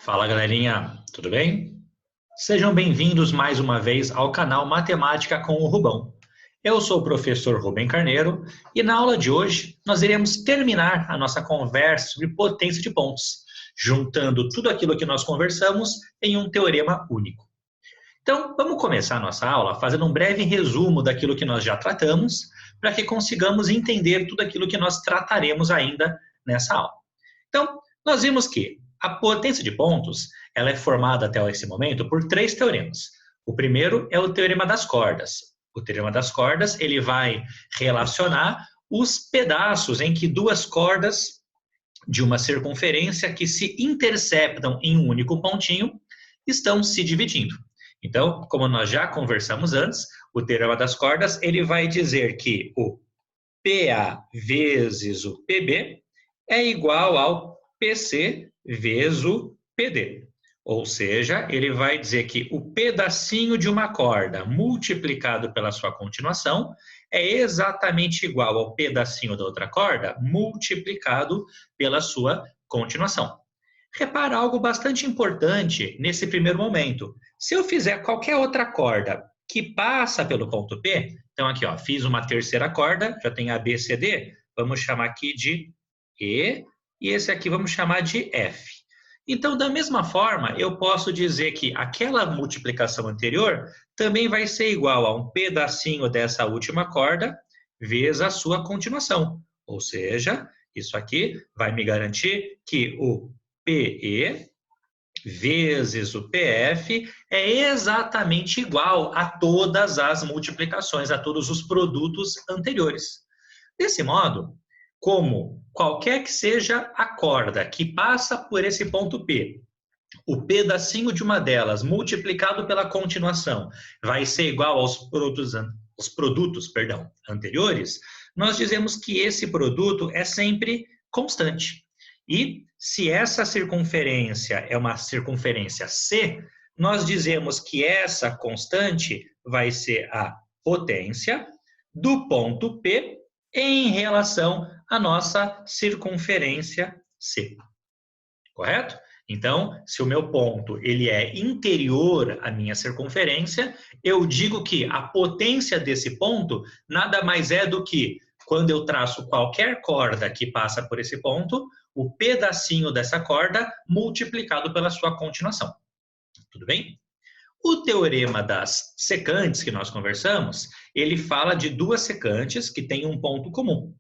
Fala galerinha, tudo bem? Sejam bem-vindos mais uma vez ao canal Matemática com o Rubão. Eu sou o professor Rubem Carneiro e na aula de hoje nós iremos terminar a nossa conversa sobre potência de pontos, juntando tudo aquilo que nós conversamos em um teorema único. Então, vamos começar a nossa aula fazendo um breve resumo daquilo que nós já tratamos, para que consigamos entender tudo aquilo que nós trataremos ainda nessa aula. Então, nós vimos que a potência de pontos ela é formada até esse momento por três teoremas. O primeiro é o teorema das cordas. O teorema das cordas ele vai relacionar os pedaços em que duas cordas de uma circunferência que se interceptam em um único pontinho estão se dividindo. Então, como nós já conversamos antes, o teorema das cordas ele vai dizer que o PA vezes o PB é igual ao PC vezes o PD. Ou seja, ele vai dizer que o pedacinho de uma corda multiplicado pela sua continuação é exatamente igual ao pedacinho da outra corda multiplicado pela sua continuação. Repara algo bastante importante nesse primeiro momento. Se eu fizer qualquer outra corda que passa pelo ponto P, então aqui ó, fiz uma terceira corda, já tem A, B, C, D, vamos chamar aqui de E, e esse aqui vamos chamar de F. Então, da mesma forma, eu posso dizer que aquela multiplicação anterior também vai ser igual a um pedacinho dessa última corda vezes a sua continuação. Ou seja, isso aqui vai me garantir que o PE vezes o PF é exatamente igual a todas as multiplicações, a todos os produtos anteriores. Desse modo, como qualquer que seja a corda que passa por esse ponto P, o pedacinho de uma delas multiplicado pela continuação vai ser igual aos produtos anteriores, nós dizemos que esse produto é sempre constante. E se essa circunferência é uma circunferência C, nós dizemos que essa constante vai ser a potência do ponto P em relação à nossa circunferência C. Correto? Então, se o meu ponto ele é interior à minha circunferência, eu digo que a potência desse ponto nada mais é do que, quando eu traço qualquer corda que passa por esse ponto, o pedacinho dessa corda multiplicado pela sua continuação. Tudo bem? O teorema das secantes que nós conversamos, ele fala de duas secantes que têm um ponto comum.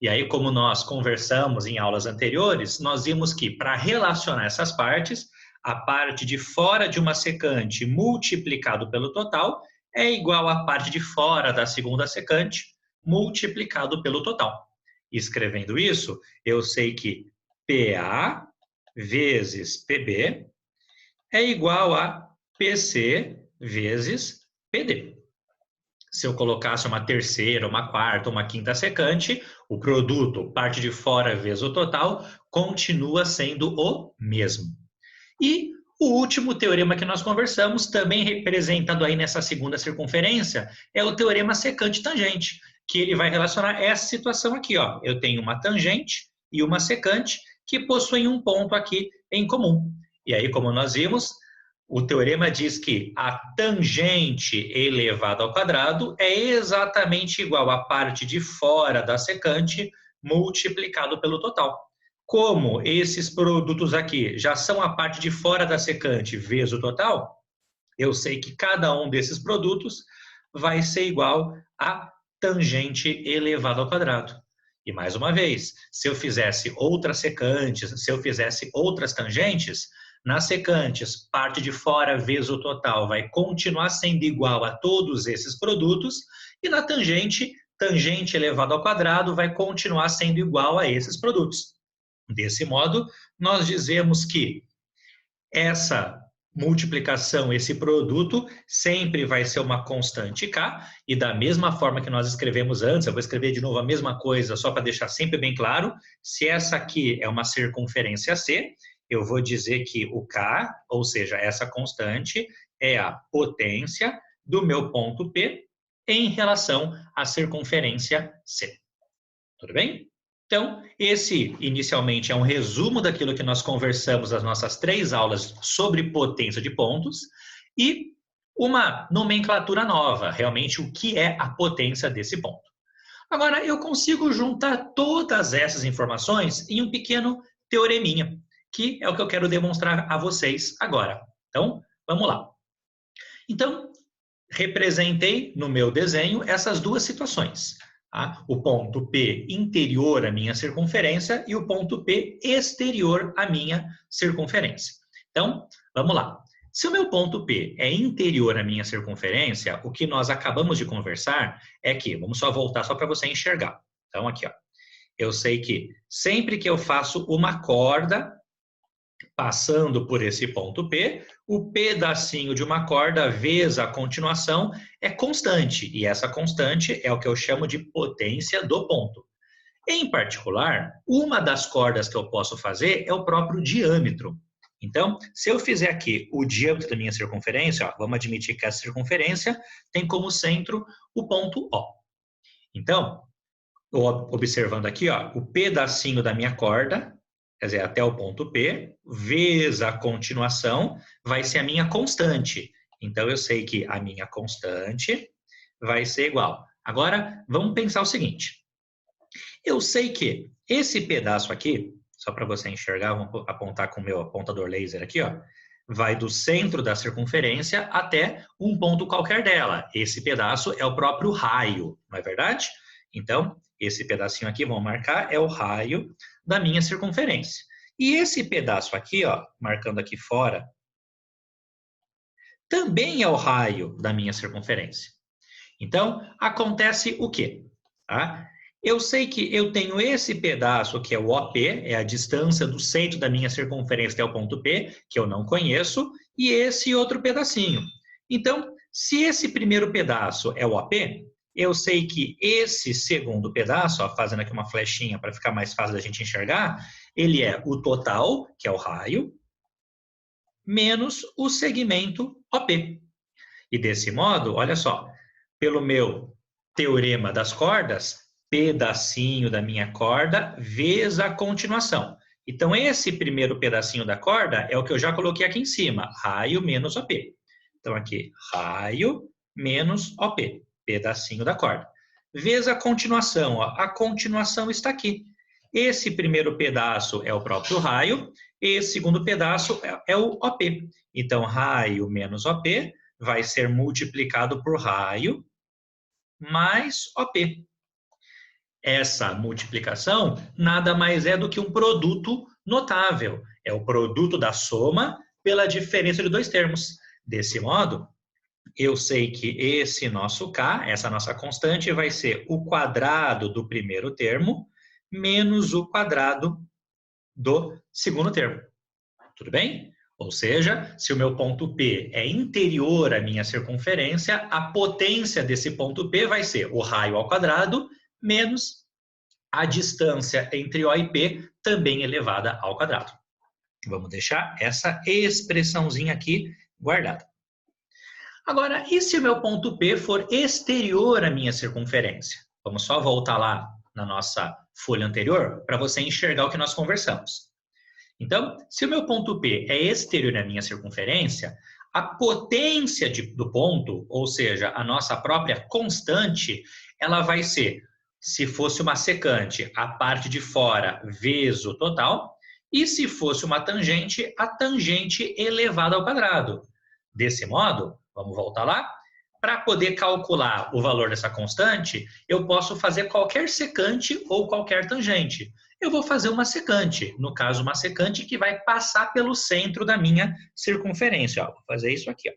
E aí, como nós conversamos em aulas anteriores, nós vimos que para relacionar essas partes, a parte de fora de uma secante multiplicado pelo total é igual à parte de fora da segunda secante multiplicado pelo total. Escrevendo isso, eu sei que PA vezes PB é igual a PC vezes PD. Se eu colocasse uma terceira, uma quarta, uma quinta secante, o produto, parte de fora vezes o total, continua sendo o mesmo. E o último teorema que nós conversamos, também representado aí nessa segunda circunferência, é o teorema secante-tangente, que ele vai relacionar essa situação aqui. Ó. Eu tenho uma tangente e uma secante que possuem um ponto aqui em comum. E aí, como nós vimos, o teorema diz que a tangente elevado ao quadrado é exatamente igual à parte de fora da secante multiplicado pelo total. Como esses produtos aqui já são a parte de fora da secante vezes o total, eu sei que cada um desses produtos vai ser igual a tangente elevado ao quadrado. E mais uma vez, se eu fizesse outras secantes, se eu fizesse outras tangentes, nas secantes, parte de fora vezes o total vai continuar sendo igual a todos esses produtos, e na tangente, tangente elevado ao quadrado vai continuar sendo igual a esses produtos. Desse modo, nós dizemos que essa multiplicação, esse produto, sempre vai ser uma constante K, e da mesma forma que nós escrevemos antes, eu vou escrever de novo a mesma coisa, só para deixar sempre bem claro, se essa aqui é uma circunferência C, eu vou dizer que o K, ou seja, essa constante, é a potência do meu ponto P em relação à circunferência C. Tudo bem? Então, esse inicialmente é um resumo daquilo que nós conversamos nas nossas 3 aulas sobre potência de pontos e uma nomenclatura nova, realmente o que é a potência desse ponto. Agora, eu consigo juntar todas essas informações em um pequeno teoreminha, que é o que eu quero demonstrar a vocês agora. Então, vamos lá. Então, representei no meu desenho essas duas situações. Tá? O ponto P interior à minha circunferência e o ponto P exterior à minha circunferência. Então, vamos lá. Se o meu ponto P é interior à minha circunferência, o que nós acabamos de conversar é que, vamos só voltar só para você enxergar. Então, aqui, ó, eu sei que sempre que eu faço uma corda passando por esse ponto P, o pedacinho de uma corda vezes a continuação é constante, e essa constante é o que eu chamo de potência do ponto. Em particular, uma das cordas que eu posso fazer é o próprio diâmetro. Então, se eu fizer aqui o diâmetro da minha circunferência, ó, vamos admitir que a circunferência tem como centro o ponto O. Então, observando aqui, ó, o pedacinho da minha corda, quer dizer, até o ponto P, vezes a continuação, vai ser a minha constante. Então, eu sei que a minha constante vai ser igual. Agora, vamos pensar o seguinte. Eu sei que esse pedaço aqui, só para você enxergar, vou apontar com o meu apontador laser aqui, ó, vai do centro da circunferência até um ponto qualquer dela. Esse pedaço é o próprio raio, não é verdade? Então, esse pedacinho aqui, vamos marcar, é o raio da minha circunferência. E esse pedaço aqui, ó, marcando aqui fora, também é o raio da minha circunferência. Então, acontece o quê? Tá? Eu sei que eu tenho esse pedaço que é o OP, é a distância do centro da minha circunferência até o ponto P, que eu não conheço, e esse outro pedacinho. Então, se esse primeiro pedaço é o OP, eu sei que esse segundo pedaço, ó, fazendo aqui uma flechinha para ficar mais fácil da gente enxergar, ele é o total, que é o raio, menos o segmento OP. E desse modo, olha só, pelo meu teorema das cordas, pedacinho da minha corda vezes a continuação. Então, esse primeiro pedacinho da corda é o que eu já coloquei aqui em cima, raio menos OP. Então, aqui, raio menos OP, pedacinho da corda. Vezes a continuação, ó, a continuação está aqui. Esse primeiro pedaço é o próprio raio, esse segundo pedaço é o OP. Então, raio menos OP vai ser multiplicado por raio mais OP. Essa multiplicação nada mais é do que um produto notável. É o produto da soma pela diferença de dois termos. Desse modo, eu sei que esse nosso K, essa nossa constante, vai ser o quadrado do primeiro termo menos o quadrado do segundo termo. Tudo bem? Ou seja, se o meu ponto P é interior à minha circunferência, a potência desse ponto P vai ser o raio ao quadrado menos a distância entre O e P, também elevada ao quadrado. Vamos deixar essa expressãozinha aqui guardada. Agora, e se o meu ponto P for exterior à minha circunferência? Vamos só voltar lá na nossa folha anterior para você enxergar o que nós conversamos. Então, se o meu ponto P é exterior à minha circunferência, a potência do ponto, ou seja, a nossa própria constante, ela vai ser, se fosse uma secante, a parte de fora vezes o total, e se fosse uma tangente, a tangente elevada ao quadrado. Desse modo, vamos voltar lá, para poder calcular o valor dessa constante, eu posso fazer qualquer secante ou qualquer tangente. Eu vou fazer uma secante, no caso uma secante que vai passar pelo centro da minha circunferência. Ó, vou fazer isso aqui. Ó.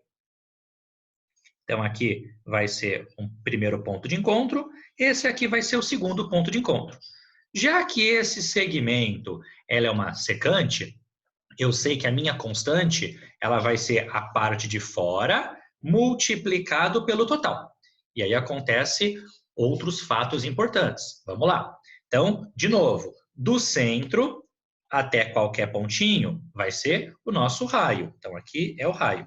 Então aqui vai ser um primeiro ponto de encontro, esse aqui vai ser o segundo ponto de encontro. Já que esse segmento ela é uma secante, eu sei que a minha constante ela vai ser a parte de fora multiplicado pelo total. E aí acontece outros fatos importantes. Vamos lá. Então, de novo, do centro até qualquer pontinho vai ser o nosso raio. Então, aqui é o raio.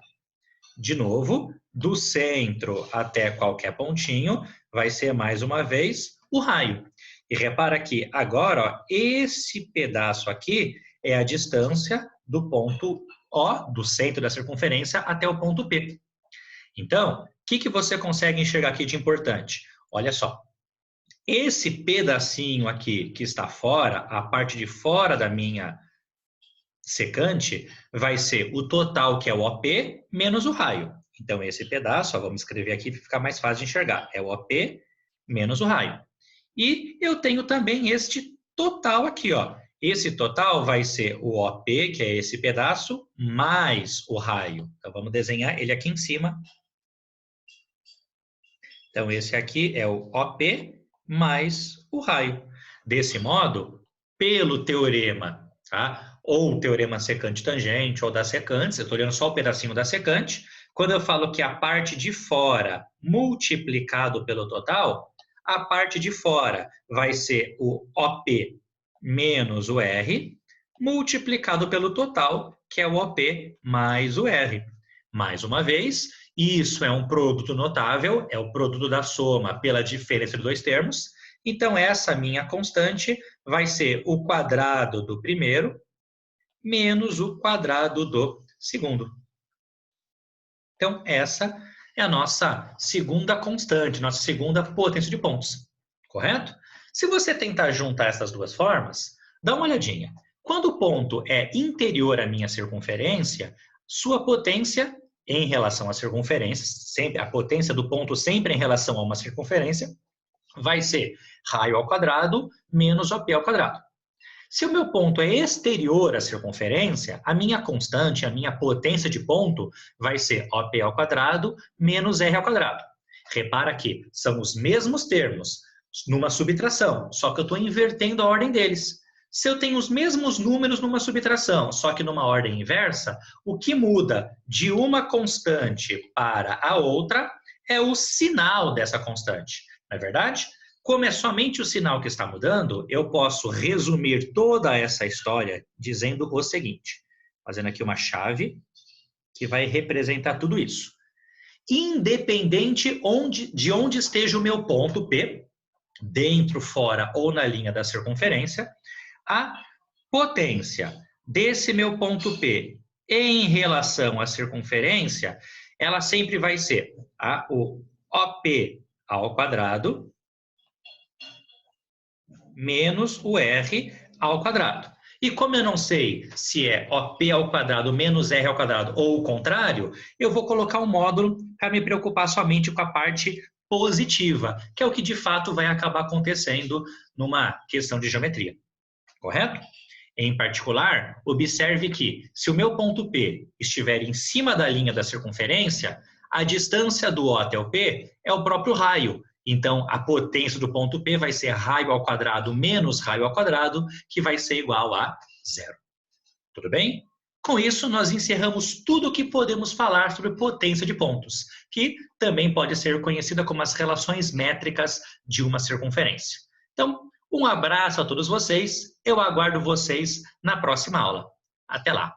De novo, do centro até qualquer pontinho vai ser, mais uma vez, o raio. E repara que agora, ó, esse pedaço aqui é a distância do ponto O, do centro da circunferência, até o ponto P. Então, o que você consegue enxergar aqui de importante? Olha só, esse pedacinho aqui que está fora, a parte de fora da minha secante, vai ser o total, que é o OP, menos o raio. Então, esse pedaço, ó, vamos escrever aqui para ficar mais fácil de enxergar, é o OP menos o raio. E eu tenho também este total aqui, ó. Esse total vai ser o OP, que é esse pedaço, mais o raio. Então, vamos desenhar ele aqui em cima. Então, esse aqui é o OP mais o raio. Desse modo, pelo teorema, tá? Ou o teorema secante-tangente, ou das secantes, eu estou olhando só o pedacinho da secante. Quando eu falo que a parte de fora multiplicado pelo total, a parte de fora vai ser o OP menos o R, multiplicado pelo total, que é o OP mais o R. Mais uma vez, isso é um produto notável, é o produto da soma pela diferença de dois termos. Então, essa minha constante vai ser o quadrado do primeiro menos o quadrado do segundo. Então, essa é a nossa segunda constante, nossa segunda potência de pontos, correto? Se você tentar juntar essas duas formas, dá uma olhadinha. Quando o ponto é interior à minha circunferência, sua potência em relação à circunferência, sempre, a potência do ponto sempre em relação a uma circunferência, vai ser raio ao quadrado menos OP ao quadrado. Se o meu ponto é exterior à circunferência, a minha constante, a minha potência de ponto, vai ser OP ao quadrado menos R ao quadrado. Repara que são os mesmos termos numa subtração, só que eu estou invertendo a ordem deles. Se eu tenho os mesmos números numa subtração, só que numa ordem inversa, o que muda de uma constante para a outra é o sinal dessa constante, não é verdade? Como é somente o sinal que está mudando, eu posso resumir toda essa história dizendo o seguinte, fazendo aqui uma chave que vai representar tudo isso. Independente de onde esteja o meu ponto P, dentro, fora ou na linha da circunferência, a potência desse meu ponto P em relação à circunferência, ela sempre vai ser o OP ao quadrado menos o R ao quadrado. E como eu não sei se é OP ao quadrado menos R ao quadrado ou o contrário, eu vou colocar um módulo para me preocupar somente com a parte positiva, que é o que de fato vai acabar acontecendo numa questão de geometria. Correto? Em particular, observe que se o meu ponto P estiver em cima da linha da circunferência, a distância do O até o P é o próprio raio. Então, a potência do ponto P vai ser raio ao quadrado menos raio ao quadrado, que vai ser igual a zero. Tudo bem? Com isso, nós encerramos tudo o que podemos falar sobre potência de pontos, que também pode ser conhecida como as relações métricas de uma circunferência. Então, um abraço a todos vocês, eu aguardo vocês na próxima aula. Até lá!